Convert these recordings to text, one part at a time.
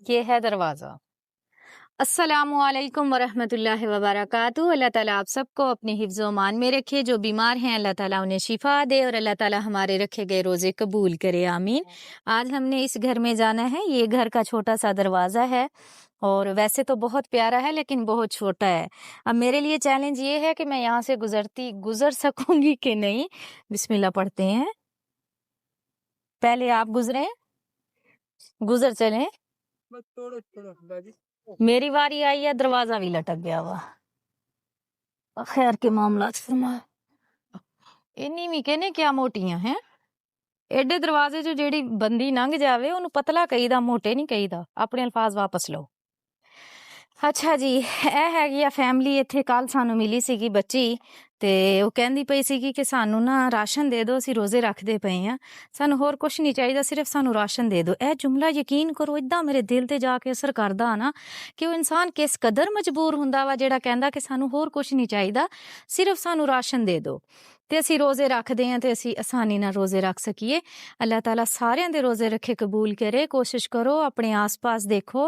ये है दरवाज़ा। अस्सलामुअलैकुम वरहमतुल्लाहि वबरकातुहू। अल्लाह ताला आप सबको अपने हिफ्ज़ व मान में रखे। जो बीमार हैं अल्लाह ताला उन्हें शिफा दे और अल्लाह ताला हमारे रखे गए रोज़े कबूल करे, आमीन। आज हमने इस घर में जाना है। ये घर का छोटा सा दरवाज़ा है और वैसे तो बहुत प्यारा है लेकिन बहुत छोटा है। अब मेरे लिए चैलेंज ये है कि मैं यहाँ से गुजर सकूंगी कि नहीं। बिस्मिल्लाह पढ़ते हैं। पहले आप गुजरे, गुजर चले। मेरी बारी आई है, दरवाजा भी लटक गया वा। खैर के मामला इन्नी भी कहने क्या मोटियां हैं। एडे दरवाजे जो जेड़ी बंदी लंघ जावे ओनू पतला कहीदा, मोटे नहीं कहीदा। अपने अल्फाज वापस लो। अच्छा जी, ਇਹ ਹੈਗੀ ਆ ਫੈਮਿਲੀ। ਇੱਥੇ ਕੱਲ ਸਾਨੂੰ ਮਿਲੀ ਸੀਗੀ ਬੱਚੀ ਤੇ ਉਹ ਕਹਿੰਦੀ ਪਈ ਸੀਗੀ ਕਿ ਸਾਨੂੰ ਨਾ ਰਾਸ਼ਨ ਦੇ ਦਿਓ, ਅਸੀਂ ਰੋਜ਼ੇ ਰੱਖਦੇ ਪਏ ਆ, ਸਾਨੂੰ ਹੋਰ ਕੁਝ ਨਹੀਂ ਚਾਹੀਦਾ, ਸਿਰਫ ਸਾਨੂੰ ਰਾਸ਼ਨ ਦੇ ਦਿਓ। ਇਹ ਜੁਮਲਾ ਯਕੀਨ ਕਰੋ ਇਦਾਂ ਮੇਰੇ ਦਿਲ ਤੇ ਜਾ ਕੇ ਅਸਰ ਕਰਦਾ ਨਾ ਕਿ ਉਹ ਇਨਸਾਨ ਕਿਸ ਕਦਰ ਮਜਬੂਰ ਹੁੰਦਾ ਵਾ ਜਿਹੜਾ ਕਹਿੰਦਾ ਕਿ ਸਾਨੂੰ ਹੋਰ ਕੁਝ ਨਹੀਂ ਚਾਹੀਦਾ, ਸਿਰਫ ਸਾਨੂੰ ਰਾਸ਼ਨ ਦੇ ਦਿਓ। ਤੇ ਅਸੀਂ ਰੋਜ਼ੇ ਰੱਖਦੇ ਆਂ ਤੇ ਅਸੀਂ ਆਸਾਨੀ ਨਾਲ ਰੋਜ਼ੇ ਰੱਖ ਸਕੀਏ। ਅੱਲਾਹ ਤਾਲਾ ਸਾਰਿਆਂ ਦੇ ਰੋਜ਼ੇ ਰੱਖੇ ਕਬੂਲ ਕਰੇ। ਕੋਸ਼ਿਸ਼ ਕਰੋ ਆਪਣੇ ਆਸ-ਪਾਸ ਦੇਖੋ,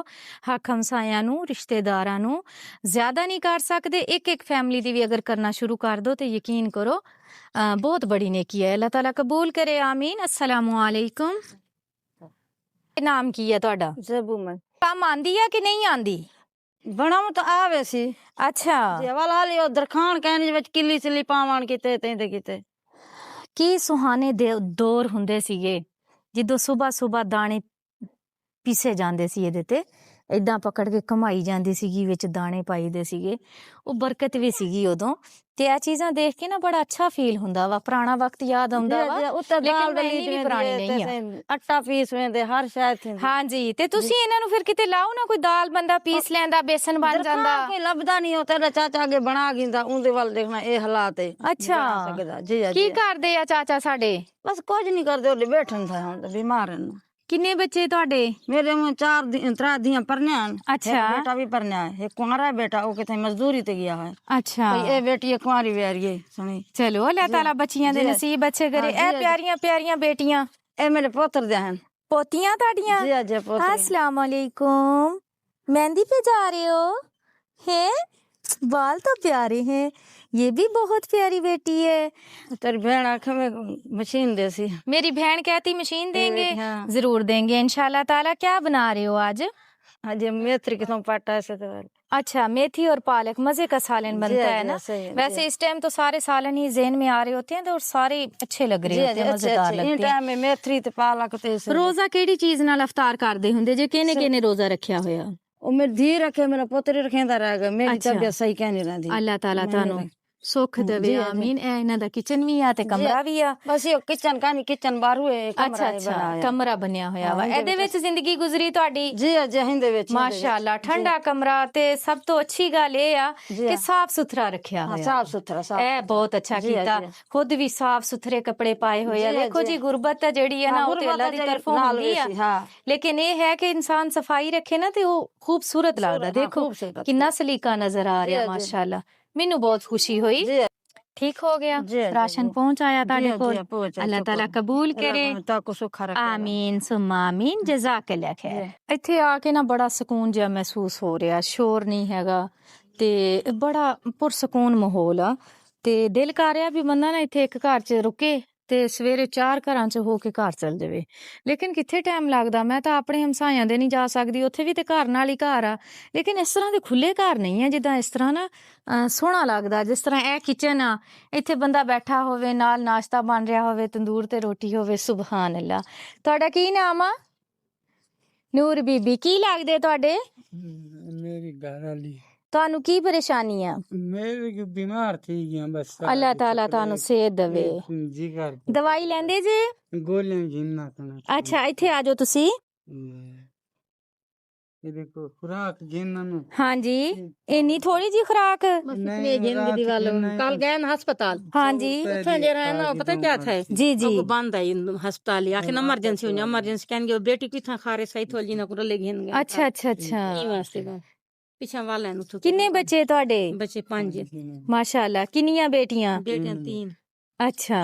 ਹੱਕ ਹਮਸਾਇਆਂ ਨੂੰ, ਰਿਸ਼ਤੇਦਾਰਾਂ ਨੂੰ। ਜ਼ਿਆਦਾ ਨਹੀਂ ਕਰ ਸਕਦੇ, ਇੱਕ ਫੈਮਿਲੀ ਦੀ ਵੀ ਅਗਰ ਕਰਨਾ ਸ਼ੁਰੂ ਕਰ ਦੋ ਤੇ ਯਕੀਨ ਕਰੋ ਬਹੁਤ ਬੜੀ नेकी है। अल्लाह ताला कबूल करे, आमीन। अस्सलामुअलैकुम। नाम की है ਤੁਹਾਡਾ? ਜ਼ਬੂਮਨ ਕੰਮ ਆਂਦੀ ਆ ਕਿ ਨਹੀਂ ਆਂਦੀ? ਬਣਾਉ ਤਾਂ ਆਵੇ ਸੀ। ਅੱਛਾ, ਵਾਲਾ ਲਈ ਉਧਰ ਖਾਣ ਕਹਿਣ ਵਿੱਚ ਕਿੱਲੀ ਸਿੱਲੀ ਪਾਵਣ ਕਿਤੇ ਤੈਂਦੇ ਕਿਤੇ। ਕੀ ਸੁਹਾਣੇ ਦੇ ਦੌਰ ਹੁੰਦੇ ਸੀਗੇ ਜਦੋਂ ਸਵੇਰ ਦਾਣੇ ਪੀਸੇ ਜਾਂਦੇ ਸੀ ਇਹਦੇ ਤੇ, ਏਦਾਂ ਪਕੜ ਕੇ ਕਮਾਈ ਜਾਂਦੀ ਸੀਗੀ, ਵਿੱਚ ਦਾਣੇ ਪਾਈਦੇ ਸੀਗੇ। ਉਹ ਬਰਕਤ ਵੀ ਸੀਗੀ ਉਦੋਂ। ਤੇ ਇਹ ਚੀਜ਼ਾਂ ਦੇਖ ਕੇ ਨਾ ਬੜਾ ਅੱਛਾ ਫੀਲ ਹੁੰਦਾ ਵਾ, ਪੁਰਾਣਾ ਵਕਤ ਯਾਦ ਆਉਂਦਾ ਵਾ। ਲੇਕਿਨ ਮੈਂ ਇੰਨੀ ਵੀ ਪੁਰਾਣੀ ਨਹੀਂ ਆ। ਆਟਾ ਪੀਸ ਵੇਂਦੇ ਹਰ ਸ਼ਾਇਦ। ਹਾਂਜੀ, ਤੇ ਤੁਸੀਂ ਇਹਨਾਂ ਨੂੰ ਫਿਰ ਕਿਤੇ ਲਾਓ ਨਾ, ਕੋਈ ਦਾਲ ਬੰਦਾ ਪੀਸ ਲੈਂਦਾ, ਬੇਸਨ ਬਣ ਜਾਂਦਾ। ਕੋਈ ਲੱਭਦਾ ਨਹੀਂ, ਉਹ ਤੇਰਾ ਚਾਚਾ ਅੱਗੇ ਬਣਾ ਗਿੰਦਾ, ਉਹਦੇ ਵੱਲ ਦੇਖਣਾ ਇਹ ਹਾਲਾਤ ਹੈ। ਅੱਛਾ, ਕੀ ਕਰਦੇ ਆ ਚਾਚਾ ਸਾਡੇ? ਬਸ ਕੁਝ ਨਹੀਂ ਕਰਦੇ, ਉਹਦੇ ਬੈਠਣ ਥਾ, ਹੁਣ ਤਾਂ ਬਿਮਾਰ ਹਨ। ਕਿੰਨੇ ਬੱਚੇ ਤੁਹਾਡੇ? ਮੇਰੇ ਮੂੰਹ 3 ਦੀਆਂ ਪਰਨਿਆਂ। ਅੱਛਾ, ਬੇਟਾ ਵੀ ਪਰਨਿਆ ਹੈ, ਇੱਕ ਕੁਆਰਾ ਹੈ ਬੇਟਾ, ਉਹ ਕਿਤੇ ਮਜ਼ਦੂਰੀ ਤੇ ਗਿਆ ਹੈ। ਅੱਛਾ, ਇਹ ਬੇਟੀ ਕੁਆਰੀ ਵਿਆਰੀ ਹੈ। ਸੁਣੀ, ਚਲੋ ਅੱਲਾਹ ਤਾਲਾ ਬੱਚੀਆਂ ਦੇ ਨਸੀਬ ਅੱਛੇ ਕਰੇ। ਇਹ ਪਿਆਰੀਆਂ ਪਿਆਰੀਆਂ ਬੇਟੀਆਂ, ਇਹ ਮੇਰੇ ਪੁੱਤਰ ਦੇ ਹਨ। पोतियां ताड़ियां? जी जी पोते। अस्सलाम वालेकुम। मेहंदी पे जा रहे हो? हैं? बाल तो प्यारे हैं। ये भी बहुत प्यारी बेटी है। तेरी बहन आखे में मशीन दे सी। मेरी बहन कहती मशीन देंगे। हाँ। जरूर देंगे इंशाल्लाह ताला। क्या बना रहे हो आज? आज मेथी कितों पाटा ऐसे तो। अच्छा, मेथी और पालक, मजे का सालन बनता है ना। वैसे इस टाइम तो सारे सालन ही ज़हन में आ रहे होते हैं तो सारे अच्छे लग रहे होते हैं, मजेदार लगते हैं। इन टाइम में मेथी ते पालक ते रोजा केड़ी चीज नाल इफ्तार करदे हुंदे जे? किने किने रोजा रखया होया? ओ मेरी धी रखे, मेरा पुत्र रखेंदा रह गया। मेरी तबीयत सही कहनी रहंदी। अल्लाह ताला तानू सुख देवे, आमीन। ए इना दा किचन भी आ ते कमरा भी आ। बस ये किचन कानी किचन बाहर है, कमरा अच्छा, कमरा बनया होया वा। एदे विच जिंदगी गुजरी ਤੁਹਾਡੀ? जी जी हिंदे विच माशाअल्लाह। ठंडा कमरा ते सब तो अच्छी गल ए आ कि साफ सुथरा रखया होया। साफ सुथरा, साफ ए बहुत अच्छा कीता। खुद भी साफ सुथरे कपड़े पाए होए आ। देखो जी, गुरबत जेड़ी है ना, ओ ते अल्लाह दी तरफों हुंदी आ। लेकिन ए है कि इंसान सफाई रखे ना ते ओ खूबसूरत लगदा। देखो कितना सलीका नजर आ रहा, माशाअल्लाह। मैनू बहुत खुशी हुई। ठीक हो गया, राशन पहुंच आया ताड़े कोल। अल्लाह ताला कबूल करे, आमीन सुम्मा आमीन। जज़ाकल्लाह खैर। ਇੱਥੇ ਆ ਕੇ ਨਾ ਬੜਾ ਸਕੂਨ ਜਿਹਾ ਮਹਿਸੂਸ ਹੋ ਰਿਹਾ। ਸ਼ੋਰ ਨਹੀਂ ਹੈਗਾ ਤੇ ਬੜਾ ਪੁਰਸਕੂਨ ਮਾਹੌਲ ਆ ਤੇ ਦਿਲ ਕਰ ਰਿਹਾ ਵੀ ਬੰਦਾ ਨਾ ਇੱਥੇ ਇੱਕ ਘਰ 'ਚ ਰੁਕੇ ਤੇ ਸਵੇਰੇ 4 ਘਰਾਂ 'ਚ ਹੋ ਕੇ ਘਰ ਚਲ ਜਾਵੇ। ਲੇਕਿਨ ਕਿੱਥੇ ਟਾਈਮ ਲੱਗਦਾ। ਮੈਂ ਤਾਂ ਆਪਣੇ ਹਮਸਾਇਆਂ ਦੇ ਨਹੀਂ ਜਾ ਸਕਦੀ, ਉੱਥੇ ਵੀ ਤੇ ਘਰ ਨਾਲ ਹੀ ਘਰ ਆ। ਲੇਕਿਨ ਇਸ ਤਰ੍ਹਾਂ ਦੇ ਖੁੱਲੇ ਘਰ ਨਹੀਂ ਆ ਜਿੱਦਾਂ ਇਸ ਤਰ੍ਹਾਂ ਨਾ ਸੋਹਣਾ ਲੱਗਦਾ। ਜਿਸ ਤਰ੍ਹਾਂ ਇਹ ਕਿਚਨ ਆ, ਇੱਥੇ ਬੰਦਾ ਬੈਠਾ ਹੋਵੇ, ਨਾਲ ਨਾਸ਼ਤਾ ਬਣ ਰਿਹਾ ਹੋਵੇ, ਤੰਦੂਰ ਤੇ ਰੋਟੀ ਹੋਵੇ। ਸੁਭਾਨ ਅੱਲਾ। ਤੁਹਾਡਾ ਕੀ ਨਾਮ ਆ? ਨੂਰ ਬੀਬੀ। ਕੀ ਲੱਗਦੇ ਤੁਹਾਡੇ? मेरी घर वाली। ਤੁਹਾਨੂੰ ਕੀ ਪਰੇਸ਼ਾਨੀ ਆ? मेरी बीमार थी गया बस। ਅੱਲਾਹ ਤਾਲਾ ਤੁਹਾਨੂੰ ਸਿਹਤ ਦੇਵੇ। जी कर ਦਵਾਈ ਲੈਂਦੇ ਜੇ? गोलियां जिन्ना करना। ਅੱਛਾ, ਇੱਥੇ ਆ ਜਾਓ ਤੁਸੀਂ। ये देखो खुराक जिन्ना नु। ਹਾਂਜੀ, ਇੰਨੀ ਥੋੜੀ ਜੀ ਖੁਰਾਕ? जिंदगी वालों कल गए ना अस्पताल। ਹਾਂਜੀ उठे जे रहे ना, पता क्या था? जी जी। अब बंद है अस्पताल, आखिर इमरजेंसी हुई, इमरजेंसी कहेंगे बेटी किथा खा रहे सही थोड़ी ना को ले घेन गए। ਅੱਛਾ ਅੱਛਾ ਅੱਛਾ। ई वास्ते पिछा वाले नु। ਕਿੰਨੇ ਬੱਚੇ ਤੁਹਾਡੇ? बच्चे 5, ਮਾਸ਼ਾਅੱਲਾ। ਕਿੰਨੀਆਂ ਬੇਟੀਆਂ? बेटियां 3। ਅੱਛਾ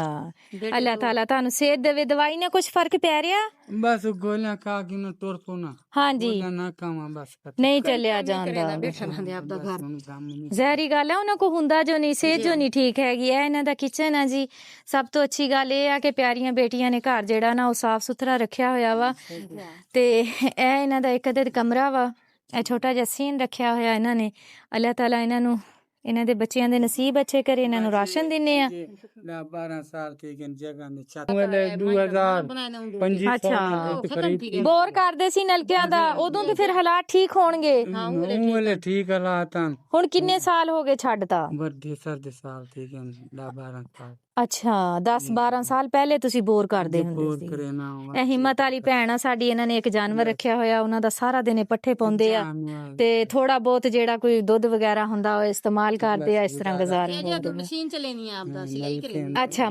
ਅੱਲਾਹ ਤਾਲਾ ਤੁਹਾਨੂੰ ਸਿਹਤ ਦੇਵੇ ਦਵਾਈ ਨਾਲ ਕੁਝ ਫਰਕ ਪੈ ਰਿਹਾ बस गोलियां खा के ना तुर पो ना ਹਾਂਜੀ गोलियां ना खावा बस खत्म। ਨਹੀਂ ਚੱਲਿਆ ਜਾਂਦਾ ਬੈਠਾ ਰਹਿੰਦੇ ਆਪਦਾ बस ਘਰ हुन काम नहीं ਜ਼ਹਿਰੀ ਗੱਲ ਹੈ ਉਹਨਾਂ ਕੋ ਹੁੰਦਾ ਜੋ ਨਹੀਂ ਸਿਹਤ ਜੋ ਨਹੀਂ ਠੀਕ ਹੈਗੀ ਹੈ ਇਹਨਾਂ ਦਾ ਕਿਚਨ ਆ ਜੀ ਸਭ ਤੋਂ ਅੱਛੀ ਗੱਲ ਇਹ ਆ ਕਿ ਪਿਆਰੀਆਂ ਬੇਟੀਆਂ ਨੇ ਘਰ ਜਿਹੜਾ ਨਾ ਉਹ ਸਾਫ਼ ਸੁਥਰਾ ਰੱਖਿਆ ਹੋਇਆ ਵਾ ਤੇ ਇਹ ਇਹਨਾਂ ਦਾ ਇੱਕ ਅੱਧਾ ਕਮਰਾ ਵਾ ਇਹ ਛੋਟਾ ਜਿਹਾ ਸੀਨ ਰੱਖਿਆ ਹੋਇਆ ਇਹਨਾਂ ਨੇ ਅੱਲਾਹ ਤਾਲਾ ਇਹਨਾਂ ਨੂੰ ਇਹਨਾਂ ਦੇ ਬੱਚਿਆਂ ਦੇ ਨਸੀਬ ਅੱਛੇ ਕਰੇ ਇਹਨਾਂ ਨੂੰ ਰਾਸ਼ਨ ਦਿੰਨੇ ਆ 12 साल के जगह में छत वाले 2025 ਅੱਛਾ खरीद ਬੋਰ ਕਰਦੇ ਸੀ ਨਲਕਿਆਂ ਦਾ ਉਦੋਂ ਤੇ ਫਿਰ ਹਾਲਾਤ ਠੀਕ ਹੋਣਗੇ वाले ठीक है रातन ਹੁਣ ਕਿੰਨੇ ਸਾਲ ਹੋ ਗਏ ਛੱਡਤਾ बर्दी सर्द साल ठीक है 12 साल ਅੱਛਾ 10-12 ਸਾਲ ਪਹਿਲੇ ਤੁਸੀਂ ਬੋਰ ਕਰਦੇ ਹੁੰਦੇ बोर ਸੀ करे ना ਇਹ ਹਿੰਮਤ ਵਾਲੀ ਭੈਣ ਆ ਸਾਡੀ ਇਹਨਾਂ ਨੇ ਇੱਕ ਜਾਨਵਰ ਰੱਖਿਆ ਹੋਇਆ ਉਹਨਾਂ ਦਾ ਸਾਰਾ ਦਿਨ ਇਹ ਪੱਠੇ ਪਾਉਂਦੇ ਆ ਤੇ ਥੋੜਾ ਬਹੁਤ ਜਿਹੜਾ ਕੋਈ ਦੁੱਧ ਵਗੈਰਾ ਹੁੰਦਾ ਉਹ ਇਸਤੇਮਾਲ ਕਰਦੇ ਆ ਇਸ ਤਰ੍ਹਾਂ ਗੁਜ਼ਾਰਾ ਇਹ ਹੋ ਜੋ ਮਸ਼ੀਨ ਚਲੇਨੀ ਆ ਆਪਦਾ ਸਿਲਾਈ ਕਰੀ ਅੱਛਾ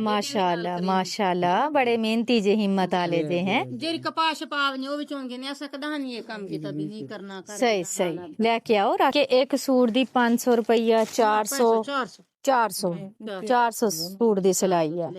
ਮਾਸ਼ਾਅੱਲਾ ਬੜੇ ਮਿਹਨਤੀ ਜੇ ਹਿੰਮਤ ਵਾਲੇ ਜੇ ਹੈ ਜਿਹੜੀ ਕਪਾਸ਼ ਪਾਵਨੀ ਉਹ ਵਿਚੋਂਗੇ ਨੇ ਅਸਾਂ ਕਦਾਂ ਨਹੀਂ ਇਹ ਕੰਮ ਕੀਤਾ ਵੀ ਨਹੀਂ ਕਰਨਾ ਕਰ ਸਹੀ ਲੈ ਕੇ ਆਓ ਰੱਖ ਕੇ ਇੱਕ ਸੂਟ ਦੀ 500 ਰੁਪਈਆ 400 400 ਸੂਟ ਦੀ ਸਿਲਾਈ ਆ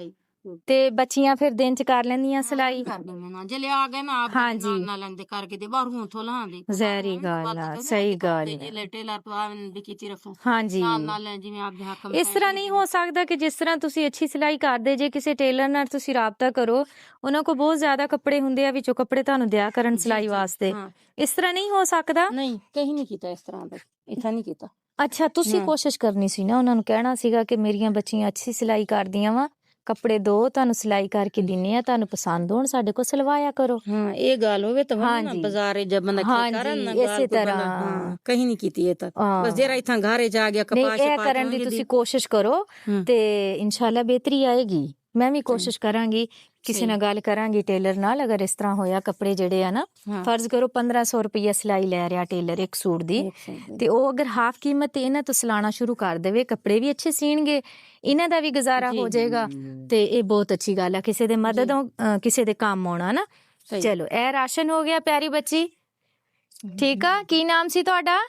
ਤੇ ਬੱਚੀਆਂ ਫਿਰ ਦਿਨ ਚ ਕਰ ਲੈਂਦੀਆਂ ਸਿਲਾਈ ਕਰ ਦਿੰਦੇ ਨਾ ਜੇ ਆ ਗਏ ਨਾ ਆਪ ਹਾਂਜੀ। ਨਾਲ ਲੈਂਦੇ ਕਰਕੇ ਤੇ ਬਾਹਰੋਂ ਥੋ ਲਾਂਦੇ ਜ਼ਹਿਰੀ ਗੱਲ ਆ ਸਹੀ ਗੱਲ ਆ। ਜੇ ਟੇਲਰ ਤੋਂ ਆਵਨ ਵੀ ਕੀਤੀ ਰੱਖੋ ਹਾਂਜੀ ਨਾਲ ਲੈ ਜਿਵੇਂ ਆਪ ਦੇ ਹੱਕ ਇਸ ਤਰ੍ਹਾਂ ਨਹੀਂ ਹੋ ਸਕਦਾ ਕਿ ਜਿਸ ਤਰ੍ਹਾਂ ਤੁਸੀਂ ਅੱਛੀ ਸਿਲਾਈ ਕਰਦੇ ਜੇ ਕਿਸੇ ਟੇਲਰ ਨਾਲ ਤੁਸੀਂ ਰਾਬਤਾ ਕਰੋ ਉਹਨਾਂ ਕੋਲ ਬਹੁਤ ਜ਼ਿਆਦਾ ਕੱਪੜੇ ਹੁੰਦੇ ਆ ਵਿੱਚੋਂ ਕੱਪੜੇ ਤੁਹਾਨੂੰ ਦਿਆ ਕਰਨ ਸਿਲਾਈ ਵਾਸਤੇ ਇਸ ਤਰ੍ਹਾਂ ਨਹੀਂ ਹੋ ਸਕਦਾ ਨਹੀਂ ਕਹੀਂ ਨਹੀਂ ਕੀਤਾ ਇਸ ਤਰ੍ਹਾਂ ਦਾ ਇਥਾ ਨਹੀਂ ਕੀਤਾ ਅੱਛਾ ਤੁਸੀਂ ਕੋਸ਼ਿਸ਼ ਕਰਨੀ ਸੀ ਨਾ ਉਹਨਾਂ ਨੂੰ ਕਹਿਣਾ ਸੀਗਾ ਕਿ ਮੇਰੀਆਂ ਬੱਚੀਆਂ ਅੱਛੀ ਸਿਲਾਈ ਕਰਦੀਆਂ ਵਾ ਕੱਪੜੇ ਦੋ ਤੁਹਾਨੂੰ ਸਿਲਾਈ ਕਰਕੇ ਦਿੰਨੇ ਆ ਤੁਹਾਨੂੰ ਪਸੰਦ ਹੋਣ ਸਾਡੇ ਕੋਲ ਸਿਲਵਾਇਆ ਕਰੋ ਹਾਂ ਇਹ ਗੱਲ ਹੋਵੇ ਤਾਂ ਨਾ ਬਾਜ਼ਾਰੇ ਜਦ ਬੰਦਾ ਕੀ ਕਰਨ ਨਾ ਇਸੇ ਤਰ੍ਹਾਂ ਕਹੀਂ ਨਹੀਂ ਕੀਤੀ ਇਹ ਤਾਂ ਬਸ ਜਿਹੜਾ ਇਥਾਂ ਘਰੇ ਜਾ ਗਿਆ ਕਪਾਸ਼ ਇਹ ਕਰਨ ਦੀ ਤੁਸੀਂ ਕੋਸ਼ਿਸ਼ ਕਰੋ ਤੇ ਇਨਸ਼ਾਅੱਲਾ ਬਿਹਤਰੀ ਆਏਗੀ ਮੈਂ ਵੀ ਕੋਸ਼ਿਸ਼ ਕਰਾਂਗੀ ਕਿਸੇ ਨਾਲ ਗੱਲ ਕਰਾਂਗੀ ਟੇਲਰ ਨਾਲ ਅਗਰ ਇਸ ਤਰ੍ਹਾਂ ਹੋਇਆ ਕੱਪੜੇ ਜਿਹੜੇ ਆ ਨਾ ਫਰਜ਼ ਕਰੋ 1500 ਰੁਪਏ ਸਿਲਾਈ ਲੈ ਰਿਹਾ ਟੇਲਰ ਇੱਕ ਸੂਟ ਦੀ ਤੇ ਉਹ ਅਗਰ ਹਾਫ ਕੀਮਤ ਤੇ ਇਹਨਾਂ ਤੋਂ ਸਿਲਾਣਾ ਸ਼ੁਰੂ ਕਰ ਦੇਵੇ ਕੱਪੜੇ ਵੀ ਅੱਛੇ ਸੀਣਗੇ ਇਹਨਾਂ ਦਾ ਵੀ ਗੁਜ਼ਾਰਾ ਹੋ ਜਾਏਗਾ ਤੇ ਇਹ ਬਹੁਤ ਅੱਛੀ ਗੱਲ ਆ ਕਿਸੇ ਦੇ ਮਦਦ ਕਿਸੇ ਦੇ ਕੰਮ ਆਉਣਾ ਨਾ ਚਲੋ ਇਹ ਰਾਸ਼ਨ ਹੋ ਗਿਆ ਪਿਆਰੀ ਬੱਚੀ ਠੀਕ ਆ ਕੀ ਨਾਮ ਸੀ ਤੁਹਾਡਾ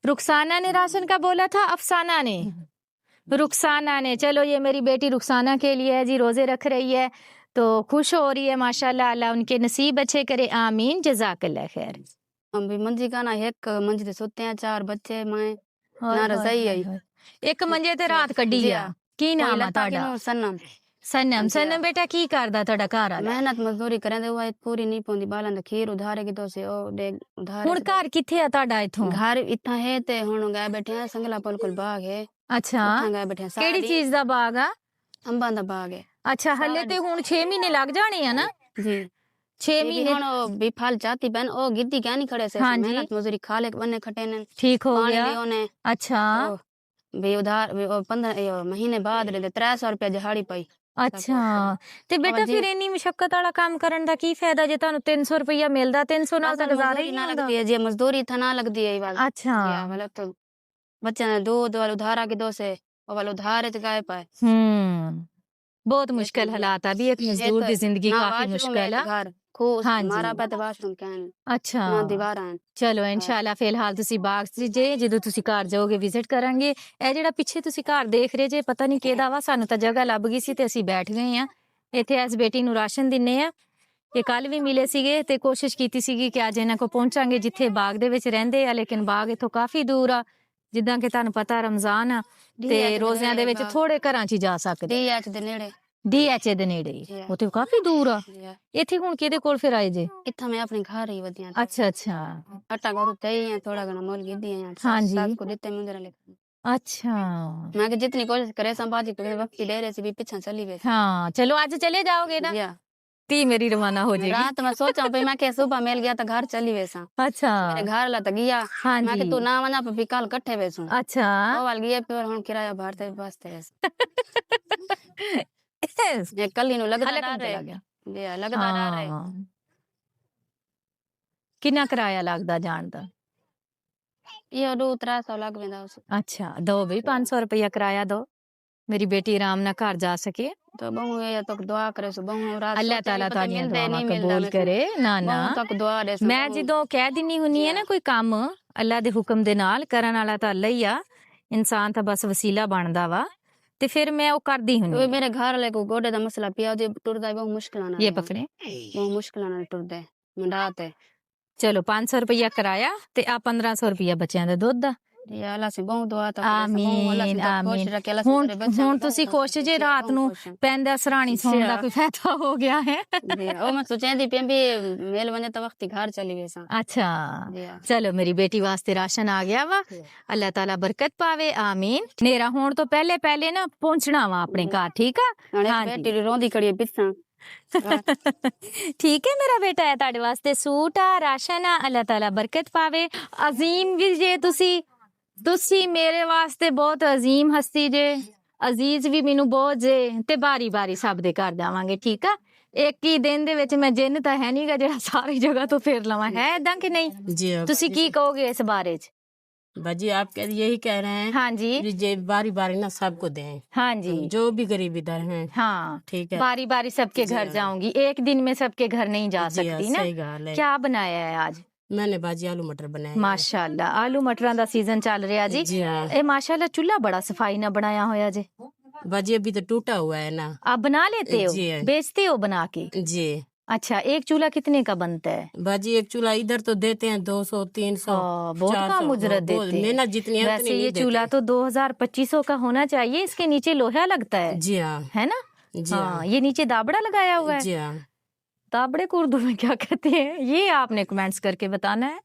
रुखसाना ने राशन का बोला था अफसाना ने रुखसाना ने चलो ये मेरी बेटी रुखसाना के लिए है जी रोजे रख रही है तो खुश हो रही है माशाल्लाह अल्लाह उनके नसीब अच्छे करे आमीन जजाकल्लाह खैर हम भी मंजी का ना एक मंजी ते सोते हैं 4 बच्चे मैं ना रजाई आई एक मंजे ते रात कड्डी आ की नाम है ਤੁਹਾਡਾ सनम सनम बेटा की करदा ਤੁਹਾਡਾ ਘਰ ਵਾਲਾ मेहनत मजदूरी करें ते वो पूरी नहीं पौंदी बालां दा खीर उधारे की तो से ओ दे उधार ਹੁਣ ਘਰ ਕਿੱਥੇ ਆ ਤੁਹਾਡਾ ਇਥੋਂ घर इतना है ते हुन गए बैठे हैं संगला पुल कोल बाग है ਅੱਛਾ उठां गए बैठे हैं ਕਿਹੜੀ ਚੀਜ਼ ਦਾ ਬਾਗ ਆ अंबां दा बाग है ਅੱਛਾ ਹੱਲੇ ਤੇ ਹੁਣ 6 ਮਹੀਨੇ ਲੱਗ ਜਾਣੇ ਆ ਨਾ जी 6 भी ਮਹੀਨੇ हुन ओ भी फल जाती बहन ओ गिद्दी क्या नहीं खड़े से हाँ जी। मेहनत मजदूरी खा ले बन्ने खटे ने ठीक हो पानी गया भी ओने अच्छा भी उधार भी 15 महीने बाद दे 300 रुपया दिहाड़ी पाई ਅੱਛਾ ਤੇ ਬੇਟਾ ਫਿਰ ਇੰਨੀ ਮੁਸ਼ਕਲ ਵਾਲਾ ਕੰਮ ਕਰਨ ਦਾ ਕੀ ਫਾਇਦਾ ਜੇ ਤੁਹਾਨੂੰ 300 ਰੁਪਇਆ ਮਿਲਦਾ 300 ਨਾਲ ਤਾਂ ਗੁਜ਼ਾਰਾ ਹੀ ना ਨਹੀਂ ਹੁੰਦਾ लगती है जी मजदूरी था ना लगती है ये वाला अच्छा मतलब तो बच्चे ने दूध वाले उधारा के दो से वो वाले उधार है तो गाय पाए ਬਹੁਤ ਮੁਸ਼ਕਲ ਹਾਲਾਤ ਆ ਵੀ ਇੱਕ ਮਜ਼ਦੂਰ ਦੀ ਜ਼ਿੰਦਗੀ ना ਕਾਫੀ washroom ਮੁਸ਼ਕਲ है ਆ घर खूब हाँ जी। हमारा पे तो वाशरूम क्या है ਅੱਛਾ ना दीवार है ਚਲੋ ਇਨਸ਼ਾਅੱਲਾ ਫਿਲਹਾਲ ਤੁਸੀਂ ਬਾਗ 'ਚ ਜੇ ਜਦੋਂ ਤੁਸੀਂ ਘਰ ਜਾਓਗੇ ਵਿਜ਼ਿਟ ਕਰਾਂਗੇ ਇਹ ਜਿਹੜਾ ਪਿੱਛੇ ਤੁਸੀਂ ਘਰ ਦੇਖ ਰਹੇ ਜੇ ਪਤਾ ਨਹੀਂ ਕਿਹਦਾ ਵਾ ਸਾਨੂੰ ਤਾਂ ਜਗ੍ਹਾ ਲੱਭ ਗਈ ਸੀ ਤੇ ਅਸੀਂ ਬੈਠ ਗਏ ਆ ਇੱਥੇ ਇਸ ਬੇਟੀ ਨੂੰ ਰਾਸ਼ਨ ਦਿੰਨੇ ਆ ਇਹ ਕੱਲ ਵੀ ਮਿਲੇ ਸੀਗੇ ਤੇ ਕੋਸ਼ਿਸ਼ ਕੀਤੀ ਸੀਗੀ ਕਿ ਅੱਜ ਇਹਨਾਂ ਕੋ ਪਹੁੰਚਾਂਗੇ ਜਿੱਥੇ ਬਾਗ ਦੇ ਵਿੱਚ ਰਹਿੰਦੇ ਆ ਲੇਕਿਨ ਬਾਗ ਇਥੋਂ ਕਾਫੀ ਦੂਰ ਆ ਜਿੱਦਾਂ ਕਿ ਤੁਹਾਨੂੰ ਪਤਾ ਰਮਜ਼ਾਨ ਆ ਤੇ ਰੋਜ਼ਿਆਂ ਦੇ ਵਿੱਚ ਥੋੜੇ ਘਰਾਂ 'ਚ ਹੀ ਜਾ ਸਕਦੇ DH ਦੇ ਨੇੜੇ DH ਦੇ ਨੇੜੇ ਹੀ। ਉਹ ਤੇ ਕਾਫੀ ਦੂਰ ਆ ਇੱਥੇ ਹੁਣ ਕਿਹਦੇ ਕੋਲ ਫਿਰ ਆਏ ਜੇ ਇੱਥਾ ਮੈਂ ਆਪਣੇ ਘਰ ਹੀ ਵਧੀਆ ਅੱਛਾ ਅੱਛਾ ਆਟਾ ਗੋਰੂ ਤੇ ਹੀ ਥੋੜਾ ਘਣਾ ਮੁੱਲ ਗਿੱਦੀ ਹੈ हाँ जी। सास को देते मुंदर ले ਅੱਛਾ मैं कि जितनी कोशिश करे संभाजी के वक्त ले रहे से भी पीछे चली वे हाँ चलो आज चले जाओगे ना या ती मेरी रवाना हो जाएगी रात में सोचा भाई मैं के सुबह मिल गया तो घर चली वैसा अच्छा मेरे घर ला तो गया हाँ मैं कि जी तू ना वना पे भी कल इकट्ठे वैसू अच्छा वो वाल गया फिर हम किराया भरते वास्ते ये कल ही नु लगदा अलग डर चला है गया ये लगदा डर है हाँ कितना किराया लगदा जान दा ये 2-300 लग वेंदा उस अच्छा दो भी 500 रुपया किराया दो मेरी बेटी आराम ना घर जा सके तो बहु ये तो दुआ करे सो बहु रात अल्लाह सोचे ताला भी पता तानियां मिलदे दुआवां नहीं मिलदा कबूल मेरे को। करे ना ना बहु तक दुआ दे सो मैं बहु। ਜਦੋਂ ਕਹਿ ਦਿੰਨੀ ਹੁੰਨੀ ਹੈ ਨਾ ਕੋਈ ਕੰਮ ਅੱਲਾ ਦੇ ਹੁਕਮ ਦੇ ਨਾਲ ਕਰਨ ਵਾਲਾ ਤਾਂ ਅੱਲਾ ਹੀ ਆ ਇਨਸਾਨ ਤਾਂ ਬਸ ਵਸੀਲਾ ਬਣਦਾ ਵਾ ਤੇ ਫਿਰ ਮੈਂ ਉਹ ਕਰਦੀ वो ਹੁੰਦੀ मेरे घर वाले को गोडे दा मसला पिया जे टुरदा है बहुत मुश्किल ना ਇਹ ਪਕੜੇ बहुत मुश्किल ना टुरदा है मंडात है ਚਲੋ 500 ਰੁਪਇਆ ਕਿਰਾਇਆ ਤੇ ਆ 1500 ਰੁਪਇਆ ਬੱਚਿਆਂ ਦਾ ਦੁੱਧ ਦਾ या अल्लाह से बहुत दुआ ता ਆਮੀਨ ਆਮੀਨ ਹੁਣ ਤੁਸੀਂ ਖੁਸ਼ ਜੇ ਰਾਤ ਨੂੰ ਪੈਂਦਾ ਸਰਾਣੀ ਸੌਣ ਦਾ ਕੋਈ ਫਾਇਦਾ ਹੋ ਗਿਆ ਹੈ ओ मैं सोचे दी पे भी मेल बने तो वक्त घर चली गई सा ਅੱਛਾ ਚਲੋ ਮੇਰੀ ਬੇਟੀ ਵਾਸਤੇ ਰਾਸ਼ਨ ਆ ਗਿਆ ਵਾ ਅੱਲਾਹ ਤਾਲਾ ਬਰਕਤ ਪਾਵੇ ਆਮੀਨ ਹਨੇਰਾ ਹੋਣ ਤੋਂ ਪਹਿਲੇ ਪਹਿਲੇ ਨਾ ਪਹੁੰਚਣਾ ਵਾ ਆਪਣੇ ਘਰ ਠੀਕ ਆ बेटी रोंदी कड़ी पिछा ਠੀਕ ਹੈ ਮੇਰਾ ਬੇਟਾ ਹੈ ਤੁਹਾਡੇ ਵਾਸਤੇ ਸੂਟ ਆ ਰਾਸ਼ਨ ਆ ਅੱਲਾਹ ਤਾਲਾ ਬਰਕਤ ਪਾਵੇ ਅਜ਼ੀਮ ਵੀ ਜੇ ਤੁਸੀਂ ਮੇਰੇ ਵਾਸਤੇ ਬਹੁਤ ਅਜ਼ੀਮ ਹਸਤੀ ਜੇ ਅਜ਼ੀਜ਼ ਵੀ ਮੈਨੂੰ ਬਹੁਤ ਜੇ ਤੇ ਬਾਰੀ ਬਾਰੀ ਸਭ ਦੇ ਘਰ ਜਾਵਾਂਗੇ ਠੀਕ ਆ ਇੱਕ ਹੀ ਦਿਨ ਦੇ ਵਿੱਚ ਮੈਂ ਜਿੰਨ ਤਾਂ ਹੈ ਨਹੀਂਗਾ ਜਿਹੜਾ ਸਾਰੀ ਜਗ੍ਹਾ ਤੋਂ ਫੇਰ ਲਵਾਂ ਹੈ ਏਦਾਂ ਕਿ ਨਹੀਂ जी ਤੁਸੀਂ ਕੀ ਕਹੋਗੇ ਇਸ ਬਾਰੇ ਚ बाजी आप यही कह रहे हैं ਹਾਂਜੀ कि जे बारी बारी ना सबको दें, ਹਾਂਜੀ जो भी गरीब इधर हैं। हाँ ठीक है बारी बारी सबके घर जाऊंगी एक दिन में सबके घर नहीं जा जी हाँ, सकती ना सही गल है। क्या बनाया है आज मैंने बाजी आलू मटर बनाए हैं। ਮਾਸ਼ਾਅੱਲਾ ਆਲੂ ਮਟਰਾਂ ਦਾ ਸੀਜ਼ਨ ਚੱਲ ਰਿਹਾ ਜੀ जी हाँ ਇਹ ਮਾਸ਼ਾਅੱਲਾ ਚੁੱਲ੍ਹਾ ਬੜਾ ਸਫਾਈ ਨਾਲ ਬਣਾਇਆ ਹੋਇਆ ਜੇ बाजी अभी तो टूटा हुआ है ना। आप बना लेते हो जी। बेचते हो बना के जी अच्छा एक चूल्हा कितने का बनता है बाजी एक चूल्हा इधर तो देते हैं 200 300 बहुत 400, कम उजरत बहुत- देते हैं। मेहनत जितनी है वैसे उतनी ये नहीं चूल्हा देते। तो 2000-2500 का होना चाहिए इसके नीचे लोहा लगता है जी हाँ है ना जी हाँ हाँ ये नीचे दाबड़ा लगाया हुआ है जी हाँ दाबड़े को उर्दू में क्या कहते हैं ये आपने कमेंट्स करके बताना है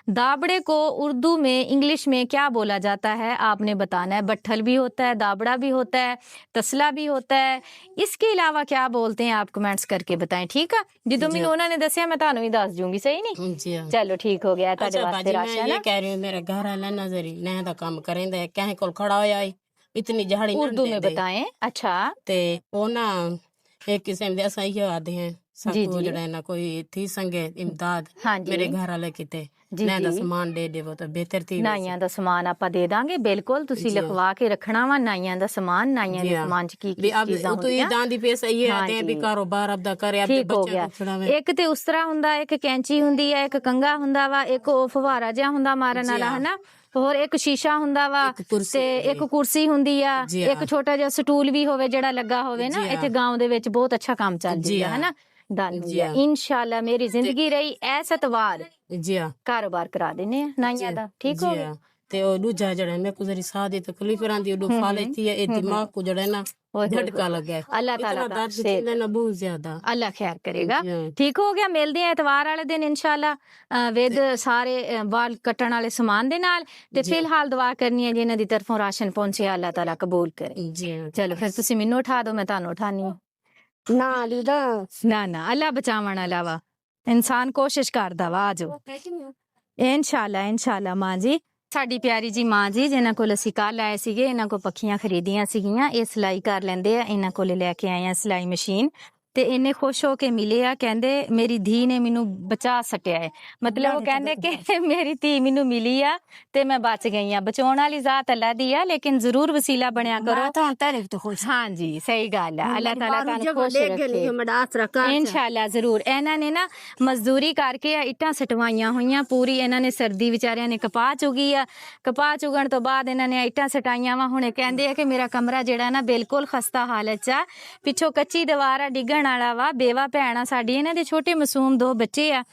दाबड़े को उर्दू में इंग्लिश में क्या बोला जाता है आपने बताना है बट्ठल भी होता है दाबड़ा भी होता है तसला भी होता है इसके अलावा क्या बोलते हैं आप कमेंट्स करके बताएं ठीक है जो मैंने उन्होंने दसिया मैं ਤੁਹਾਨੂੰ ਵੀ ਦੱਸ ਜੂੰਗੀ ਸਹੀ ਨਹੀਂ जी हाँ ਚਲੋ ਠੀਕ ਹੋ ਗਿਆ ਤੁਹਾਡੇ अच्छा ਵਾਸਤੇ बाजी मैं ਰਾਸ਼ਨ ये कह रही हूँ मेरा घर वाला नजर नह दा काम करेंदा है कहीं कोल खड़ा होया है इतनी झाड़ी ना उर्दू में दे दे। बताएं अच्छा ते ओ ना एक किस्म दे असा ही आदे हैं जी, सबको जी। जड़ा है ना कोई थी संगे इमदाद हाँ जी मेरे घर वाले किते जी, नह दा जी। सामान दे दे वो तो बेहतर थी वैसे। ਨਾਈਆਂ ਦਾ ਸਮਾਨ ਆਪਾਂ ਦੇ ਦਾਂਗੇ ਬਿਲਕੁਲ ਤੁਸੀਂ ਜੀ। ਲਿਖਵਾ ਕੇ ਰੱਖਣਾ ਵਾ ਨਾਈਆਂ ਦਾ ਸਮਾਨ ਨਾਈਆਂ जी ਦੇ हाँ। ਸਮਾਨ ਚ ਕੀ भी ਕੀ अब ਚੀਜ਼ਾਂ तो ये ਹੁੰਦੀਆਂ दांदी पैसे ये हाँ आते हैं भी जी। कारोबार अब दा करे अब ਠੀਕ ਹੋ बच्चे ਗਿਆ को छुड़ावे ਇੱਕ ਤੇ ਉਸਤਰਾ ਹੁੰਦਾ ਇੱਕ ਕੈਂਚੀ ਹੁੰਦੀ ਹੈ ਇੱਕ ਕੰਗਾ ਹੁੰਦਾ ਵਾ ਇੱਕ ਉਹ ਫਵਾਰਾ ਜਿਹਾ ਹੁੰਦਾ ਮਾਰਨ ਜੀ ਵਾਲਾ ਹਾਂ। ਹਨਾ ਹੋਰ ਇੱਕ ਸ਼ੀਸ਼ਾ ਹੁੰਦਾ ਵਾ ਇੱਕ ਕੁਰਸੀ ਤੇ ਹੁੰਦੀ ਇੱਕ ਕੁਰਸੀ ਹੁੰਦੀ ਆ ਜੀ ਇੱਕ ਹਾਂ। ਛੋਟਾ ਜਿਹਾ ਸਟੂਲ ਵੀ ਹੋਵੇ ਜਿਹੜਾ ਲੱਗਾ ਹੋਵੇ ਨਾ ਜੀ ਇੱਥੇ ਹਾਂ। گاؤں ਦੇ ਵਿੱਚ ਬਹੁਤ ਅੱਛਾ ਕੰਮ ਚੱਲ ਜੀ ਜਾਂਦਾ ਹਾਂ। ਹਨਾ ਡਨ ਜੀ ਹਾਂ। ਇਨਸ਼ਾਅੱਲਾ ਮੇਰੀ ਜ਼ਿੰਦਗੀ ਰਹੀ ਐਸ ਐਤਵਾਰ जी हाँ ਕਾਰੋਬਾਰ ਕਰਾ ਦਿੰਨੇ ਆ ਨਾਈਆਂ ਦਾ ਠੀਕ ਹੋ जी ਗਿਆ हाँ ते ओ दूजा जड़ा है मैं को जरी साह दी तकलीफ रंदी ओ फाले थी ए दिमाग को जड़ा है ना होए होए झटका लग गया अल्लाह ताला इतना का दर्द सेहत। थी ना बहुत ज्यादा ਅੱਲਾ ਖੈਰ ਕਰੇਗਾ जी हाँ। ਠੀਕ ਹੋ ਗਿਆ ਮਿਲਦੇ ਆ ਐਤਵਾਰ ਵਾਲੇ ਦਿਨ ਇਨਸ਼ਾਅੱਲਾ ਵਿਦ ਸਾਰੇ ਵਾਲ ਕੱਟਣ ਵਾਲੇ ਸਮਾਨ ਦੇ ਨਾਲ ਤੇ ਜੀ। ਫਿਲਹਾਲ ਦੁਆ ਕਰਨੀ ਹੈ ਜਿਨ੍ਹਾਂ ਦੀ ਤਰਫੋਂ ਰਾਸ਼ਨ ਪਹੁੰਚਿਆ ਅੱਲਾਹ ਤਾਲਾ ਕਬੂਲ ਕਰੇ जी हाँ ਚਲੋ ਫਿਰ ਤੁਸੀਂ ਮੈਨੂੰ ਉਠਾ ਦਿਓ ਮੈਂ ਤੁਹਾਨੂੰ ਉਠਾਨੀ ਹਾਂ ना लीदा ਨਾ ਨਾ ਅੱਲਾ ਬਚਾਵਣ ਵਾਲਾ ਵਾ ਇਨਸਾਨ ਕੋਸ਼ਿਸ਼ ਕਰਦਾ ਵਾ ਆਜੋ ਇਨਸ਼ਾਅੱਲਾ ਮਾਂ ਜੀ ਸਾਡੀ ਪਿਆਰੀ ਜੀ ਮਾਂ ਜੀ ਜਿਨ੍ਹਾਂ ਕੋਲ ਅਸੀਂ ਕੱਲ ਆਏ ਸੀਗੇ ਇਹਨਾਂ ਕੋਲ ਪੱਖੀਆਂ ਖਰੀਦੀਆਂ ਸੀਗੀਆਂ ਇਹ ਸਿਲਾਈ ਕਰ ਲੈਂਦੇ ਆ ਇਹਨਾਂ ਕੋਲ ਲੈ ਕੇ ਆਏ ਆ ਸਿਲਾਈ ਮਸ਼ੀਨ ਤੇ ਇੰਨੇ ਖੁਸ਼ ਹੋ ਕੇ ਮਿਲੇ ਆ ਕਹਿੰਦੇ ਮੇਰੀ ਧੀ ਨੇ ਮੈਨੂੰ ਬਚਾ ਸਕਿਆ ਹੈ ਮਤਲਬ ਉਹ ਕਹਿੰਦੇ ਕਿ ਮੇਰੀ ਧੀ ਮੈਨੂੰ ਮਿਲੀ ਆ ਤੇ ਮੈਂ ਬਚ ਗਈ ਆ ਬਚਾਉਣ ਵਾਲੀ ਜ਼ਾਤ ਅੱਲਾ ਦੀ ਆ ਲੇਕਿਨ ਜ਼ਰੂਰ ਵਸੀਲਾ ਬਣਿਆ ਕਰੋ तो तारीफ तो खुश ਹਾਂਜੀ ਸਹੀ ਗੱਲ ਆ ਅੱਲਾਹ ਤਾਲਾ ਤੁਹਾਨੂੰ ਖੁਸ਼ ਰੱਖੇ मेरा आसरा कर ਇਨਸ਼ਾਅੱਲਾ ਜ਼ਰੂਰ ਇਹਨਾਂ ਨੇ ਨਾ ਮਜ਼ਦੂਰੀ ਕਰਕੇ ਆ ਇੱਟਾਂ ਸਟਵਾਈਆਂ ਹੋਈਆਂ ਪੂਰੀ ਇਹਨਾਂ ਨੇ ਸਰਦੀ ਵਿਚਾਰਿਆਂ ਨੇ ਕਪਾਹ ਚੁਗੀ ਆ ਕਪਾਹ ਚੁਗਣ ਤੋਂ ਬਾਅਦ ਇਹਨਾਂ ਨੇ ਇੱਟਾਂ ਸਟਾਈਆਂ ਵਾ ਹੁਣ ਇਹ ਕਹਿੰਦੇ ਆ ਕਿ ਮੇਰਾ ਕਮਰਾ ਜਿਹੜਾ ਨਾ ਬਿਲਕੁਲ ਖਸਤਾ ਹਾਲਤ 'ਚ ਆ ਪਿੱਛੋਂ ਕੱਚੀ ਦੀਵਾਰ ਆ ਡਿੱਗਣ ਵਾਲਾ ਵਾ ਬੇਵਾ ਭੈਣ ਆ ਸਾਡੀ ਇਹਨਾਂ ਦੇ ਛੋਟੇ ਮਾਸੂਮ 2 ਬੱਚੇ ਆ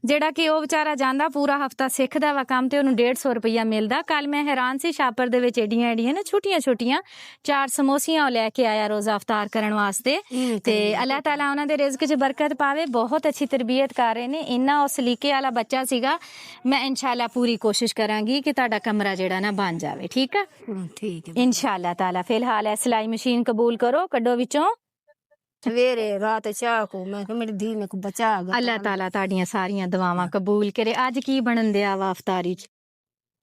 ਜਿਹੜਾ ਕਿ ਉਹ ਵਿਚਾਰਾ ਜਾਂਦਾ ਪੂਰਾ ਹਫਤਾ ਸਿੱਖਦਾ ਵਾ ਕੰਮ ਤੇ ਉਹਨੂੰ 150 ਰੁਪਇਆ ਮਿਲਦਾ ਕੱਲ ਮੈਂ ਹੈਰਾਨ ਸੀ ਸ਼ਾਪਰ ਦੇ ਵਿੱਚ ਏਡੀਆਂ ਨਾ ਛੋਟੀਆਂ 4 ਸਮੋਸੀਆਂ ਉਹ ਲੈ ਕੇ ਆਇਆ ਰੋਜ਼ਾ ਇਫਤਾਰ ਕਰਨ ਵਾਸਤੇ ਤੇ ਅੱਲਾਹ ਤਾਲਾ ਉਹਨਾਂ ਦੇ ਰਿਜ਼ਕ 'ਚ ਬਰਕਤ ਪਾਵੇ ਬਹੁਤ ਅੱਛੀ ਤਰਬੀਅਤ ਕਰ ਰਹੇ ਨੇ ਇੰਨਾ ਉਹ ਸਲੀਕੇ ਵਾਲਾ ਬੱਚਾ ਸੀਗਾ ਮੈਂ ਇਨਸ਼ਾਅੱਲਾ ਪੂਰੀ ਕੋਸ਼ਿਸ਼ ਕਰਾਂਗੀ ਕਿ ਤੁਹਾਡਾ ਕਮਰਾ ਜਿਹੜਾ ਨਾ ਬਣ ਜਾਵੇ ਠੀਕ ਆ ठीक है ਇਨਸ਼ਾਅੱਲਾ ਤਾਲਾ ਫਿਲਹਾਲ ਇਹ ਸਿਲਾਈ ਮਸ਼ੀਨ ਕਬੂਲ ਕਰੋ ਕੱਢੋ ਵਿੱਚੋਂ सवेरे रात चाह को मैं मेरी धी में को बचा ਅੱਲਾਹ ਤਾਲਾ ਤੁਹਾਡੀਆਂ ਸਾਰੀਆਂ ਦੁਆਵਾਂ ਕਬੂਲ ਕਰੇ ਅੱਜ ਕੀ ਬਣਨ ਦਿਆ ਵਾ ਇਫਤਾਰੀ 'ਚ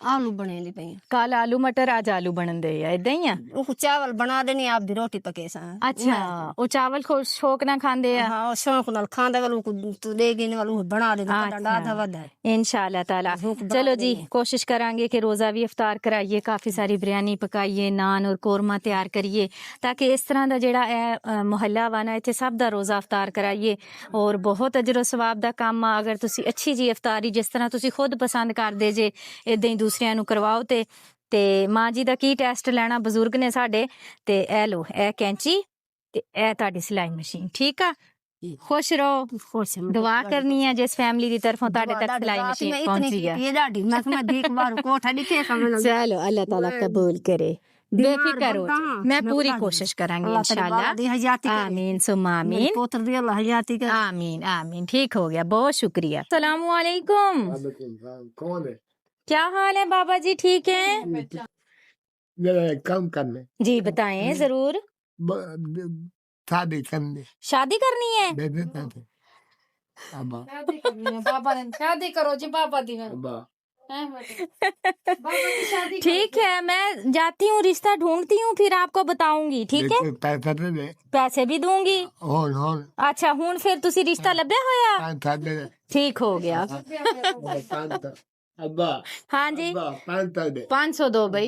आलू बने ली पई ਕੱਲ ਆਲੂ ਮਟਰ ਅੱਜ ਆਲੂ ਬਣਨ ਦੇ ਆ ਇਦਾਂ ਹੀ ਆ वो चावल बना देनी आप दी रोटी पके सा ਅੱਛਾ ਉਹ ਚਾਵਲ ਸ਼ੌਕ ਨਾਲ ਖਾਂਦੇ ਆ हाँ शौक नाल खांदा वालू को तू देगी ने वालू बना दे डंडा दा वदा ਇਨਸ਼ਾਅੱਲਾ ਤਾਲਾ ਚਲੋ ਜੀ ਕੋਸ਼ਿਸ਼ ਕਰਾਂਗੇ ਕਿ ਰੋਜ਼ਾ ਵੀ ਇਫਤਾਰ ਕਰਾਈਏ ਕਾਫੀ ਸਾਰੀ ਬਿਰਿਆਨੀ ਪਕਾਈਏ ਨਾਨ ਔਰ ਕੋਰਮਾ ਤਿਆਰ ਕਰੀਏ ਤਾਂ ਕਿ ਇਸ ਤਰ੍ਹਾਂ ਦਾ ਜਿਹੜਾ ਇਹ ਮੁਹੱਲਾ ਵਾ ਨਾ ਇੱਥੇ ਸਭ ਦਾ ਰੋਜ਼ਾ ਇਫਤਾਰ ਕਰਾਈਏ ਔਰ ਬਹੁਤ ਅਜਰ ਸਵਾਬ ਦਾ ਕੰਮ ਆ ਅਗਰ ਤੁਸੀਂ ਅੱਛੀ ਜੀ ਇਫਤਾਰੀ ਜਿਸ ਤਰ੍ਹਾਂ ਤੁਸੀਂ ਖੁਦ ਪਸੰਦ ਕਰਦੇ ਜੇ ਇਦਾਂ ਹੀ ਦੂਸਰਿਆਂ ਨੂੰ ਕਰਵਾਓ ਤੇ ਤੇ ਮਾਂ ਜੀ ਦਾ ਕੀ ਟੈਸਟ ਲੈਣਾ ਬਜ਼ੁਰਗ ਨੇ ਸਾਡੇ ਤੇ ਇਹ ਲੋ ਇਹ ਕੈਂਚੀ ਤੇ ਇਹ ਤੁਹਾਡੀ ਸਿਲਾਈ ਮਸ਼ੀਨ ਠੀਕ ਆ खुश रहो खुश दुआ करनी है जिस फैमिली की तरफों ਤੁਹਾਡੇ ਤੱਕ ਸਿਲਾਈ ਮਸ਼ੀਨ ਪਹੁੰਚੀ ਹੈ ये दादी मैं तो मैं देख बार कोठा दिखे समझ लग चलो अल्लाह ताला कबूल करे बेफिक्र हो जाओ मैं पूरी कोशिश करांगी इंशाल्लाह दी हयाती आमीन सुम्मा आमीन पोत्र दी अल्लाह हयाती कर आमीन आमीन ठीक हो गया बहुत शुक्रिया अस्सलाम वालेकुम कौन है क्या हाल है बाबा जी ठीक है मेरा काम करने जी बताएं जरूर शादी करने शादी करनी है बेबे पैसे अब्बा बाबा ने शादी करो जी बाबा दी अब्बा ठीक है मैं जाती हूँ रिश्ता ढूंढती हूँ फिर आपको बताऊंगी ठीक है पैसा दे दे पैसे भी दूंगी होन अच्छा हुन फिर तुसी रिश्ता लभ्या होया पैसा दे दे ठीक हो गया अब्बा हाँ जी अब्बा पैसा दे 500 दो भाई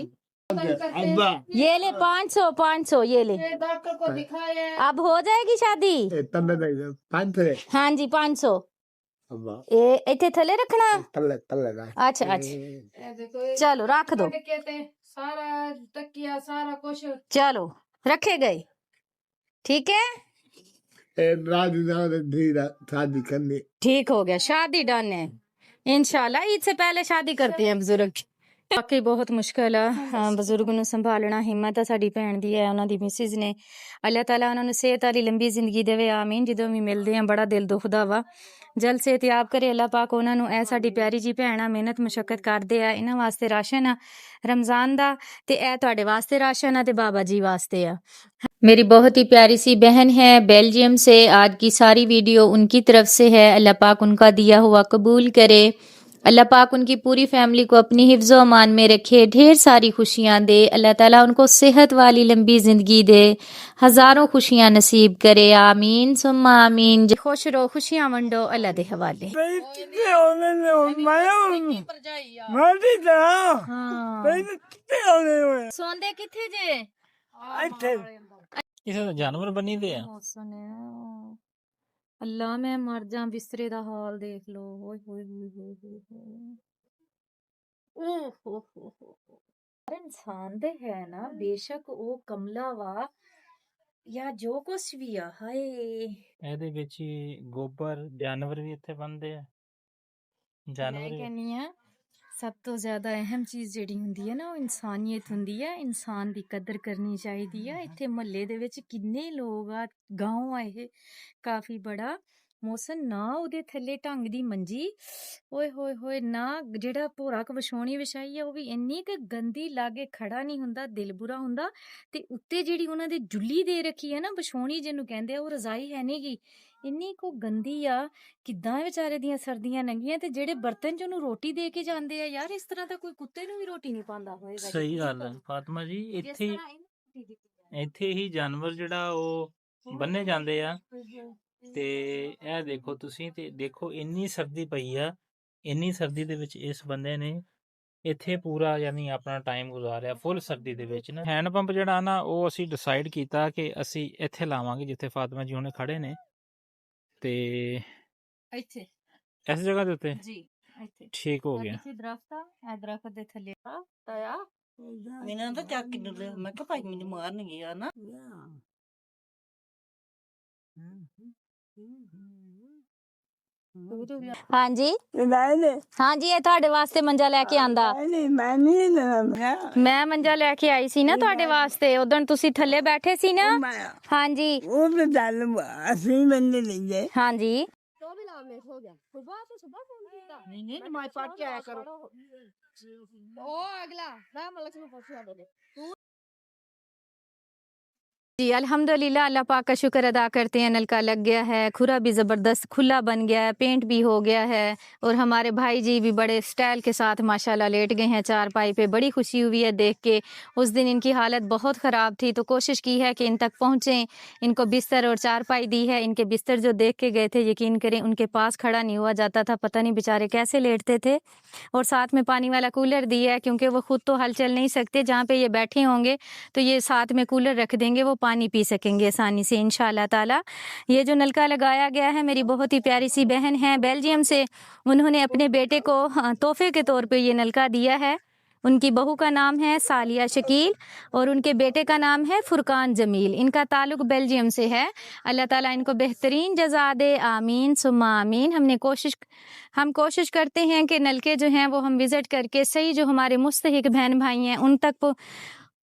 अब्बा ये ले 500 ये ले डॉक्टर को दिखाया अब हो जाएगी शादी तन्ने दे 500 हाँ जी 500 अब्बा ए इथे थले रखना तल्ले दा अच्छा अच्छा चलो रख दो कहते सारा तकिया सारा कुछ चलो रखे गए ठीक है ए रात दी शादी करनी ठीक हो गया शादी डन है इंशाल्लाह ईद से पहले शादी करते हैं बुजुर्ग ਵਾਕਈ ਬਹੁਤ ਮੁਸ਼ਕਲ ਆ ਬਜ਼ੁਰਗ ਨੂੰ ਸੰਭਾਲਣਾ ਹਿੰਮਤ ਆ ਸਾਡੀ ਭੈਣ ਦੀ ਹੈ ਉਹਨਾਂ ਦੀ ਮਿਸਿਸ ਨੇ ਅੱਲਾਹ ਤਾਲਾ ਉਹਨਾਂ ਨੂੰ ਸਿਹਤ ਵਾਲੀ ਲੰਬੀ ਜ਼ਿੰਦਗੀ ਦੇਵੇ ਆਮੀਨ ਜਦੋਂ ਵੀ ਮਿਲਦੇ ਆ ਬੜਾ ਦਿਲ ਦੁਖਦਾ ਵਾ ਜਲ ਸਿਹਤਯਾਬ ਕਰੇ ਅੱਲਾਹ ਪਾਕ ਉਹਨਾਂ ਨੂੰ ਇਹ ਸਾਡੀ ਪਿਆਰੀ ਜੀ ਭੈਣ ਆ ਮਿਹਨਤ ਮੁਸ਼ੱਕਤ ਕਰਦੇ ਆ ਇਹਨਾਂ ਵਾਸਤੇ ਰਾਸ਼ਨ ਆ ਰਮਜ਼ਾਨ ਦਾ ਤੇ ਇਹ ਤੁਹਾਡੇ ਵਾਸਤੇ ਰਾਸ਼ਨ ਆ ਤੇ ਬਾਬਾ ਜੀ ਵਾਸਤੇ ਆ मेरी बहुत ही प्यारी सी बहन है बेल्जियम से आज की सारी वीडियो उनकी तरफ से है अल्लाह पाक उनका दिया हुआ कबूल करे अल्लाह पाक उनकी पूरी फैमिली को अपनी हिफ्ज़ो अमान में रखे ढेर सारी खुशियाँ दे अल्लाह ताला उनको सेहत वाली लंबी ज़िंदगी दे हज़ारों खुशियाँ नसीब करे आमीन सुम्मा आमीन खुश रहो खुशियाँ वंडो अल्लाह दे हवाले सोंदे किथे जे ਕਿਸੇ ਦਾ ਜਾਨਵਰ ਬਣੀ ਦੇ ਆ ਅੱਲਾ ਮੈਂ ਮਰ ਜਾ ਬਿਸਤਰੇ ਦਾ ਹਾਲ ਦੇਖ ਲੋ ਓਏ ਹੋਏ ਹੋਏ ਹੋਏ ਹੋਏ ਓਹ ਹੋ ਇਨਸਾਨ ਦੇ ਹੈ ਨਾ ਬੇਸ਼ੱਕ ਉਹ ਕਮਲਾ ਵਾ ਜਾਂ ਜੋ ਕੁਛ ਵੀ ਆ ਹਾਏ ਇਹਦੇ ਵਿੱਚ ਹੀ ਗੋਬਰ ਜਾਨਵਰ ਵੀ ਇੱਥੇ ਬੰਦੇ ਆ ਜਾਨਵਰ ਮੈਂ ਵੀ ਕਹਿੰਨੀ ਆ ਸਭ ਤੋਂ ਜ਼ਿਆਦਾ ਅਹਿਮ ਚੀਜ਼ ਜਿਹੜੀ ਹੁੰਦੀ ਹੈ ਨਾ ਉਹ ਇਨਸਾਨੀਅਤ ਹੁੰਦੀ ਹੈ ਇਨਸਾਨ ਦੀ ਕਦਰ ਕਰਨੀ ਚਾਹੀਦੀ ਆ ਇੱਥੇ ਮੁਹੱਲੇ ਦੇ ਵਿੱਚ ਕਿੰਨੇ ਲੋਕ ਆ ਗਾਉਂ ਆ ਇਹ ਕਾਫੀ ਬੜਾ ਮੌਸਮ ਨਾ ਉਹਦੇ ਥੱਲੇ ਢੰਗ ਦੀ ਮੰਜੀ ਓਏ ਹੋਏ ਹੋਏ ਨਾ ਜਿਹੜਾ ਭੋਰਾ ਵਿਛਾਉਣੀ ਵਿਛਾਈ ਆ ਉਹ ਵੀ ਇੰਨੀ ਕੁ ਗੰਦੀ ਲਾਗੇ ਖੜਾ ਨਹੀਂ ਹੁੰਦਾ ਦਿਲ ਬੁਰਾ ਹੁੰਦਾ ਤੇ ਉੱਤੇ ਜਿਹੜੀ ਉਹਨਾਂ ਦੇ ਜੁੱਲੀ ਦੇ ਰੱਖੀ ਹੈ ਨਾ ਵਿਛਾਉਣੀ ਜਿਹਨੂੰ ਕਹਿੰਦੇ ਆ ਉਹ ਰਜ਼ਾਈ ਹੈ ਨੀ ਗੀ ਇੰਨੀ ਕੋ ਗੰਦੀ ਆ ਕਿੱਦਾਂ ਵਿਚਾਰੇ ਦੀਆਂ ਸਰਦੀਆਂ ਲੰਘੀਆਂ ਤੇ ਜਿਹੜੇ ਬਰਤਨ ਚ ਉਹਨੂੰ ਰੋਟੀ ਦੇ ਕੇ ਜਾਂਦੇ ਆ ਯਾਰ ਇਸ ਤਰ੍ਹਾਂ ਤਾਂ ਕੋਈ ਕੁੱਤੇ ਨੂੰ ਵੀ ਰੋਟੀ ਨਹੀਂ ਪਾਉਂਦਾ ਹੋਏਗਾ ਸਹੀ ਗੱਲ ਹੈ ਫਾਤਮਾ ਜੀ ਇੱਥੇ ਹੀ ਜਾਨਵਰ ਜਿਹੜਾ ਉਹ ਬੰਨੇ ਜਾਂਦੇ ਆ ਤੇ ਇਹ ਦੇਖੋ ਤੁਸੀਂ ਤੇ ਦੇਖੋ ਇੰਨੀ ਸਰਦੀ ਪਈ ਆ ਇੰਨੀ ਸਰਦੀ ਦੇ ਵਿੱਚ ਇਸ ਬੰਦੇ ਨੇ ਇੱਥੇ ਪੂਰਾ ਯਾਨੀ ਆਪਣਾ ਟਾਈਮ ਗੁਜ਼ਾਰਿਆ ਫੁੱਲ ਸਰਦੀ ਦੇ ਵਿੱਚ ਨਾ ਹੈਂਡ ਪੰਪ ਜਿਹੜਾ ਨਾ ਉਹ ਅਸੀਂ ਡਿਸਾਈਡ ਕੀਤਾ ਕਿ ਅਸੀਂ ਇੱਥੇ ਲਾਵਾਂਗੇ ਜਿੱਥੇ ਫਾਤਮਾ ਜੀ ਹੁਣੇ ਖੜੇ ਨੇ ਤੇ ਇੱਥੇ ਇਸ ਜਗ੍ਹਾ ਦੇ ਉੱਤੇ ਜੀ ਇੱਥੇ ਠੀਕ ਹੋ ਗਿਆ ਇੱਥੇ ਦਰਖਤ ਆ ਇਹ ਦਰਖਤ ਦੇ ਥੱਲੇ ਆ ਤਾਇਆ ਇਹਨਾਂ ਦਾ ਚੱਕ ਕੇ ਲੈ ਮੈਂ ਕਿਹਾ ਭਾਈ ਮੈਨੂੰ ਮਾਰਨਗੇ ਆ ਨਾ हाँ जी हाँ जी ਇਹ ਤੁਹਾਡੇ ਵਾਸਤੇ ਮੰਜਾ ਲੈ ਕੇ ਆਂਦਾ ਮੈਂ ਮੰਜਾ ਲੈ ਕੇ ਆਈ ਸੀ ਨਾ ਤੁਹਾਡੇ ਵਾਸਤੇ ਉਦੋਂ ਤੁਸੀਂ ਥੱਲੇ ਬੈਠੇ ਸੀ ਨਾ हाँ जी हाँ जी नहीं नहीं तुम्हारे पास क्या है करो ओ अगला राम लक्ष्मण पहुंचा जी अल्हम्दुलिल्लाह अल्लाह पाक का शुक्र अदा करते हैं नलका लग गया है खुरा भी ज़बरदस्त खुला बन गया है पेंट भी हो गया है और हमारे भाई जी भी बड़े स्टाइल के साथ माशाल्लाह लेट गए हैं चारपाई पे बड़ी खुशी हुई है देख के उस दिन इनकी हालत बहुत ख़राब थी तो कोशिश की है कि इन तक पहुँचें इनको बिस्तर और चारपाई दी है इनके बिस्तर जो देख के गए थे यकीन करें उनके पास खड़ा नहीं हुआ जाता था पता नहीं बेचारे कैसे लेटते थे और साथ में पानी वाला कूलर दिया है क्योंकि वो खुद तो हल चल नहीं सकते जहाँ पे ये बैठे होंगे तो ये साथ में कूलर रख देंगे वो पानी पी सकेंगे आसानी से इंशाल्लाह ताला ये जो नलका लगाया गया है मेरी बहुत ही प्यारी सी बहन है बेल्जियम से उन्होंने अपने बेटे को तोहफे के तौर पे ये नलका दिया है उनकी बहू का नाम है सालिया शकील और उनके बेटे का नाम है फुरकान जमील। इनका ताल्लुक बेल्जियम से है। अल्लाह ताला इनको बेहतरीन जज़ा दे, आमीन सुम्मा आमीन। हम कोशिश करते हैं कि नलके जो हैं वो हम विज़िट करके सही जो हमारे मुस्तहिक बहन भाई हैं उन तक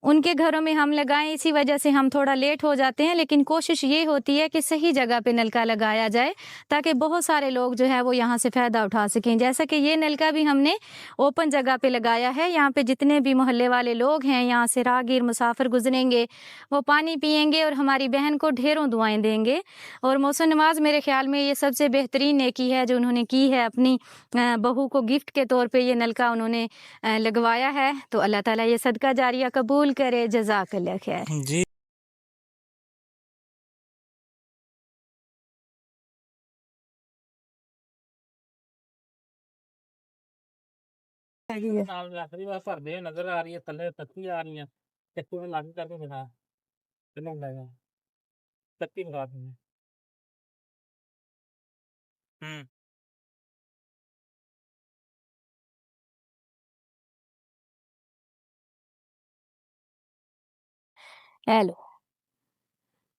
उनके घरों में हम लगाएं। इसी वजह से हम थोड़ा लेट हो जाते हैं, लेकिन कोशिश ये होती है कि सही जगह पे नलका लगाया जाए ताकि बहुत सारे लोग जो है वो यहाँ से फ़ायदा उठा सकें। जैसा कि ये नलका भी हमने ओपन जगह पे लगाया है। यहाँ पे जितने भी मोहल्ले वाले लोग हैं, यहाँ से राहगीर मुसाफिर गुजरेंगे, वो पानी पिएंगे और हमारी बहन को ढेरों दुआएं देंगे। और मौसम नवाज मेरे ख्याल में ये सबसे बेहतरीन नेकी है जो उन्होंने की है। अपनी बहू को गिफ्ट के तौर पे ये नलका उन्होंने लगवाया है। तो अल्लाह ताला ये सदका जारिया कबूल करे। जज़ाकल्लाह खैर। जी ਨਾਲ ਆਖਰੀ ਵਾਰ ਭਰਦੇ ਹੋਏ ਨਜ਼ਰ ਆ ਰਹੀ ਹੈ, ਥੱਲੇ ਤੱਤੀ ਆ ਰਹੀਆਂ ਤੇ ਕੋਈ ਲੱਗ ਕਰਕੇ ਦਿਖਾ ਕਿੰਨਾ ਲੱਗਾ ਤੱਤੀ ਦਿਖਾ ਦਿੰਦੇ ਹੂੰ हेलो,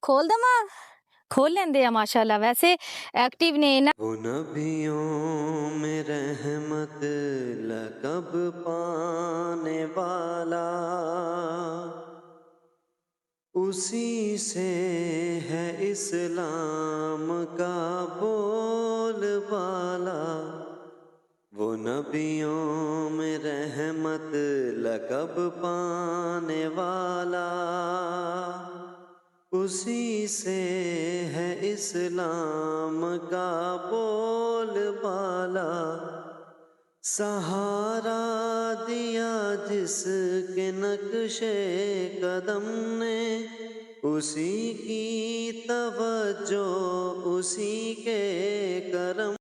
खोल दमा खोल लेंदे आ माशाल्लाह। वैसे एक्टिव ने ना वो नबियों में रहमत लक़ब पाने वाला, उसी से है इस्लाम का बोलबाला। वो नबियों में रहमत लक़ब पाने वाला, उसी से है इस्लाम का बोलबाला। सहारा दिया जिसके नक्शे कदम ने, उसी की तवज्जो उसी के करम।